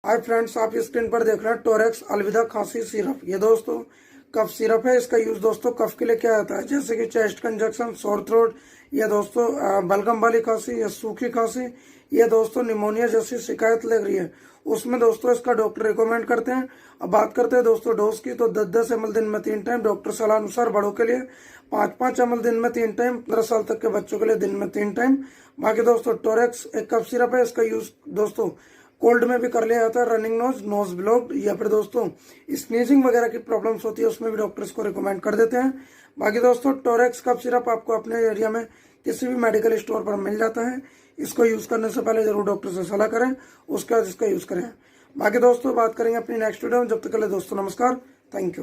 Hi friends, आप screen पर देख रहे हैं टोरेक्स अलविदा खांसी सिरप। ये दोस्तों कफ सिरप है। इसका यूज दोस्तों कफ के लिए किया जाता है, जैसे कि चेस्ट कंजक्शन, सोर थ्रोट, या दोस्तों बलगम वाली खांसी या सूखी खांसी, या दोस्तों निमोनिया जैसी शिकायत लग रही है उसमें दोस्तों इसका डॉक्टर रिकमेंड करते हैं। अब बात करते हैं दोस्तों डोज की, तो 10-10 ml दिन में 3 टाइम, डॉक्टर सलाह अनुसार बड़ों के लिए 5-5 ml दिन में 3 टाइम, 15 साल तक के बच्चों के लिए दिन में 3 टाइम। बाकी दोस्तों टोरेक्स एक कफ सिरप है। इसका यूज दोस्तों कोल्ड में भी कर लिया जाता है, रनिंग नोज, नोज ब्लॉक्ड, या फिर दोस्तों स्नीजिंग वगैरह की प्रॉब्लम्स होती है उसमें भी डॉक्टर इसको रिकमेंड कर देते हैं। बाकी दोस्तों टोरेक्स कफ सिरप आपको अपने एरिया में किसी भी मेडिकल स्टोर पर मिल जाता है। इसको यूज करने से पहले जरूर डॉक्टर से सलाह करें, उसके बाद इसका यूज करें। बाकी दोस्तों बात करेंगे अपनी नेक्स्ट वीडियो में। जब तक के लिए दोस्तों नमस्कार, थैंक यू।